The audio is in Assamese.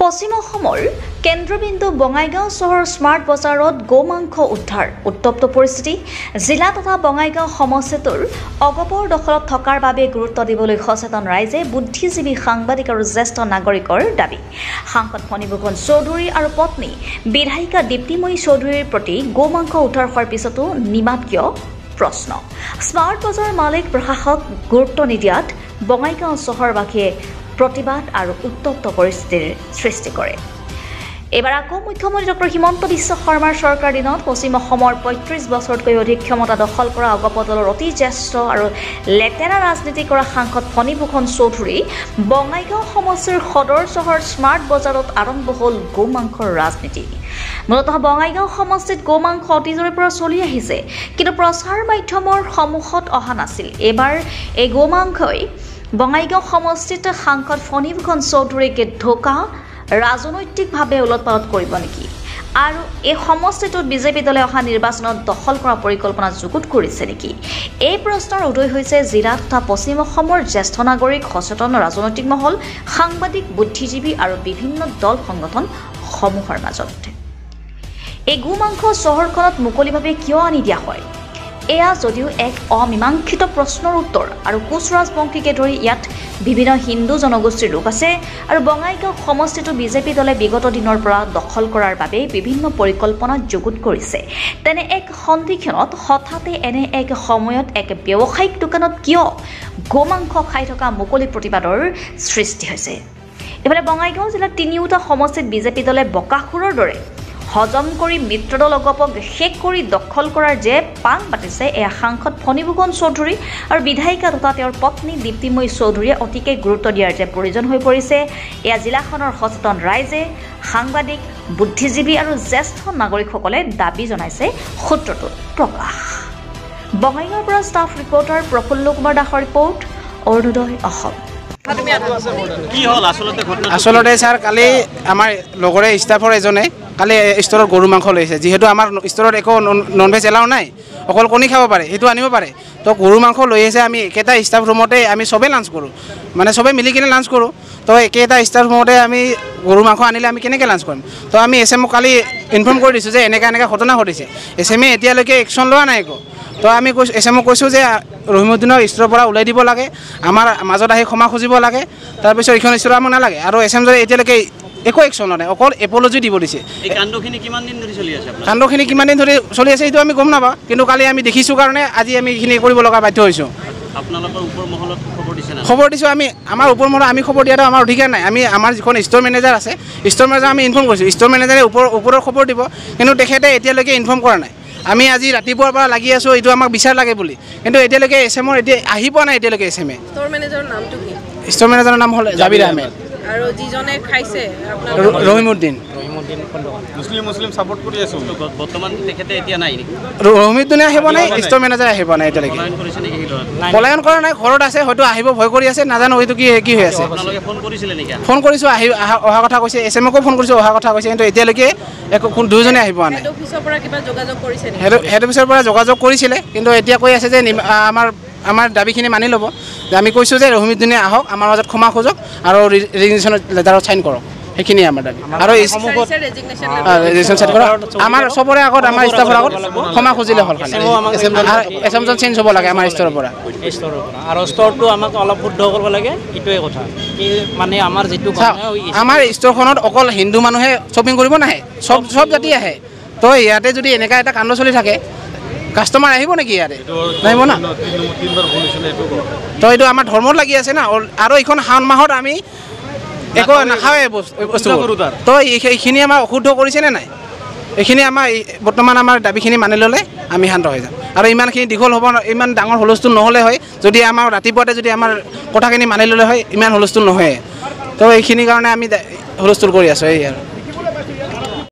পশ্চিম অসমৰ কেন্দ্ৰবিন্দু বঙাইগাঁও চহৰ স্মাৰ্ট বজাৰত গোমাংস উদ্ধাৰ উত্তপ্ত পৰিস্থিতি জিলা তথা বঙাইগাঁও সমষ্টিটোৰ অগপৰ দখলত থকাৰ বাবে গুৰুত্ব দিবলৈ সচেতন ৰাইজে বুদ্ধিজীৱী সাংবাদিক আৰু জ্যেষ্ঠ নাগৰিকৰ দাবী সাংসদ ফণীভূষণ চৌধুৰী আৰু পত্নী বিধায়িকা দীপ্তিময়ী চৌধুৰীৰ প্ৰতি গোমাংস উদ্ধাৰ হোৱাৰ পিছতো নিমাত কিয় প্ৰশ্ন স্মাৰ্ট বজাৰ মালিক প্ৰশাসক গুৰুত্ব নিদিয়াত বঙাইগাঁও চহৰবাসীয়ে প্ৰতিবাদ আৰু উত্তপ্ত পৰিস্থিতিৰ সৃষ্টি কৰে এবাৰ আকৌ মুখ্যমন্ত্ৰী ডক্টৰ হিমন্ত বিশ্ব শৰ্মাৰ চৰকাৰ দিনত পশ্চিম অসমৰ ৩৫ বছৰতকৈ অধিক ক্ষমতা দখল কৰা অগপ দলৰ অতি জ্যেষ্ঠ আৰু লেতেৰা ৰাজনীতি কৰা সাংসদ ফণীভূষণ চৌধুৰী বঙাইগাঁও সমষ্টিৰ সদৰ চহৰ স্মাৰ্ট বজাৰত আৰম্ভ হ'ল গোমাংসৰ ৰাজনীতি মূলতঃ বঙাইগাঁও সমষ্টিত গোমাংস অতীজৰে পৰা চলি আহিছে কিন্তু প্ৰচাৰ মাধ্যমৰ সন্মুখত অহা নাছিল এবাৰ এই গোমাংসই বঙাইগাঁও সমষ্টিত সাংসদ ফণীভূষণ চৌধুৰীক ঢোকা ৰাজনৈতিকভাৱে উলট-পালট কৰিব নেকি আৰু এই সমষ্টিটোত বিজেপি দলে অহা নিৰ্বাচনত দখল কৰা পৰিকল্পনা যুগুত কৰিছে নেকি এই প্ৰশ্নৰ উদয় হৈছে জিলা তথা পশ্চিম অসমৰ জ্যেষ্ঠ নাগৰিক সচেতন ৰাজনৈতিক মহল সাংবাদিক বুদ্ধিজীৱী আৰু বিভিন্ন দল সংগঠন সমূহৰ মাজত এই গোমাংস চহৰখনত মুকলিভাৱে কিয় আনি দিয়া হয় এয়া যদিও এক অমীমাংসিত প্ৰশ্নৰ উত্তৰ আৰু কোচ ৰাজবংশীকে ধৰি ইয়াত বিভিন্ন হিন্দু জনগোষ্ঠীৰ লোক আছে আৰু বঙাইগাঁও সমষ্টিটো বিজেপি দলে বিগত দিনৰ পৰা দখল কৰাৰ বাবে বিভিন্ন পৰিকল্পনা যুগুত কৰিছে তেনে এক সন্ধিক্ষণত হঠাতে এনে এক সময়ত এক ব্যৱসায়িক দোকানত কিয় গোমাংস খাই থকা মুকলি প্ৰতিবাদৰ সৃষ্টি হৈছে এফালে বঙাইগাঁও জিলাৰ তিনিওটা সমষ্টিত বিজেপি দলে বকাসুৰৰ দৰে হজম কৰি মিত্ৰদল অগপক শেষ কৰি দখল কৰাৰ যে পাং পাতিছে এয়া সাংসদ ফণীভূষণ চৌধুৰী আৰু বিধায়িকা তথা তেওঁৰ পত্নী দীপ্তিময়ী চৌধুৰীয়ে অতিকে গুৰুত্ব দিয়াৰ যে প্ৰয়োজন হৈ পৰিছে এয়া জিলাখনৰ সচেতন ৰাইজে সাংবাদিক বুদ্ধিজীৱী আৰু জ্যেষ্ঠ নাগৰিকসকলে দাবী জনাইছে সূত্ৰটোত প্ৰকাশ বঙাইগাঁৱৰ পৰা ষ্টাফ ৰিপৰ্টাৰ প্ৰফুল্ল কুমাৰ দাসৰ ৰিপৰ্ট অৰুণোদয় অসম আসলতে স্যাৰ কালি আমাৰ লগৰে স্টাফৰ এজনে কালি ষ্টৰত গৰু মাংস লৈছে যেহেতু আমাৰ ষ্টৰত একো নন ভেজ এলাও নাই অকল কণী খাব পাৰে সেইটো আনিব পাৰে তো গৰু মাংস লৈ আহিছে আমি একেটা ষ্টাফ ৰুমতে আমি সবে লাঞ্চ কৰোঁ মানে সবে মিলি কিনে লাঞ্চ কৰোঁ তো একেটা ষ্টাফ ৰুমতে আমি গৰু মাংস আনিলে আমি কেনেকৈ লাঞ্চ কৰিম তো আমি এছএমক কালি ইনফৰ্ম কৰি দিছোঁ যে এনেকৈ ঘটনা ঘটিছে এছএমে এতিয়ালৈকে একশ্যন লোৱা নাই একো তো আমি এছএমক কৈছোঁ যে ৰহিমউদ্দিনৰ ষ্টৰৰ পৰা ওলাই দিব লাগে আমাৰ মাজত আহি ক্ষমা খুজিব লাগে তাৰপিছত এইখন ষ্টৰ আমাক নালাগে আৰু এছএম যদি এতিয়ালৈকে একো একশ্যন লোৱা নাই অকল এপলজি দিব দিছে এই কাণ্ডখিনি কিমান দিন ধৰি চলি আছে কাণ্ডখিনি কিমান দিন ধৰি চলি আছে সেইটো আমি গম নাপাওঁ কিন্তু কালি আমি দেখিছোঁ কাৰণে আজি আমি এইখিনি কৰিব লগা বাধ্য হৈছোঁ আপোনালোকৰ ওপৰ মহলত খবৰ দিছে না খবৰ দিছোঁ আমি আমাৰ ওপৰ মহলত আমি খবৰ দিয়াটো আমাৰ অধিকাৰ নাই আমি আমাৰ যিখন ষ্ট'ৰ মেনেজাৰ আছে ষ্ট'ৰ মেনেজাৰ আমি ইনফৰ্ম কৰিছোঁ ষ্ট'ৰ মেনেজাৰে ওপৰৰ খবৰ দিব কিন্তু তেখেতে এতিয়ালৈকে ইনফৰ্ম কৰা নাই আমি আজি ৰাতিপুৱাৰ পৰা লাগি আছোঁ এইটো আমাক বিচাৰ লাগে বুলি কিন্তু এতিয়ালৈকে এছএমৰ এতিয়া আহি পোৱা নাই এতিয়ালৈকে এছএমে ষ্ট'ৰ মেনেজাৰৰ নামটো কি ষ্ট'ৰ মেনেজাৰৰ নাম হ'ল জাবিৰ আহমেদ আৰু যিজনে খাইছে ৰহিমউদ্দিন মুছলিম সাপোৰ্ট কৰি আছো বৰ্তমান তেখেতে এতিয়া নাই নেকি ৰহিমউদ্দিনে আহিব নাই ষ্ট'ৰ মেনেজাৰে আহিব নাই এতিয়ালৈকে পলায়ন কৰা নাই ঘৰত আছে হয়তো আহিব ভয় কৰি আছে নাজানো এইটো কি হৈ আছে আপোনালোকে ফোন কৰিছিলে নেকি ফোন কৰিছোঁ অহা কথা কৈছে এছএমকো ফোন কৰিছোঁ অহা কথা কৈছে কিন্তু এতিয়ালৈকে একো দুয়োজনে আহি পোৱা নাই হেড অফিচৰ পৰা কিবা যোগাযোগ কৰিছে নেকি হেড অফিচৰ পৰা যোগাযোগ কৰিছিলে কিন্তু এতিয়া কৈ আছে যে আমাৰ দাবীখিনি মানি ল'ব যে আমি কৈছোঁ যে ৰহিমউদ্দিনে আহক আমাৰ মাজত ক্ষমা খোজক আৰু ৰেজিগনেশ্যন লেটাৰত চাইন কৰক সেইখিনিয়ে আমাৰ দাবী আৰু ৰেজিগনেশ্যন চাইন কৰক আমাৰ চবৰে আগত আমাৰ ষ্টাফৰ আগত ক্ষমা খুজিলে হ'ল এছএমজন চেঞ্জ হ'ব লাগে আমাৰ ষ্টৰৰ পৰা আৰু ষ্টৰটো আমাক অলপ শুদ্ধ কৰিব লাগে এইটোৱে কথা মানে আমাৰ যিটো আমাৰ ষ্টৰখনত অকল হিন্দু মানুহে শ্বপিং কৰিব নাহে চব জাতি আহে তো ইয়াতে যদি এনেকুৱা এটা কাণ্ড চলি থাকে কাষ্টমাৰ আহিব নেকি ইয়াতে নাহিব না তো এইটো আমাৰ ধৰ্মত লাগি আছে না আৰু এইখন শাওণ মাহত আমি একো নাখাওঁৱে বস্তু তো এইখিনি আমাৰ অশুদ্ধ কৰিছেনে নাই এইখিনি আমাৰ বৰ্তমান আমাৰ দাবীখিনি মানি ল'লে আমি শান্ত হৈ যাম আৰু ইমানখিনি দীঘল হ'ব ইমান ডাঙৰ হুলস্থুল নহ'লে হয় যদি আমাৰ ৰাতিপুৱাতে যদি আমাৰ কথাখিনি মানি ল'লে হয় ইমান হুলস্থুল নহয় তো এইখিনিৰ কাৰণে আমি হুলস্থুল কৰি আছোঁ এই আৰু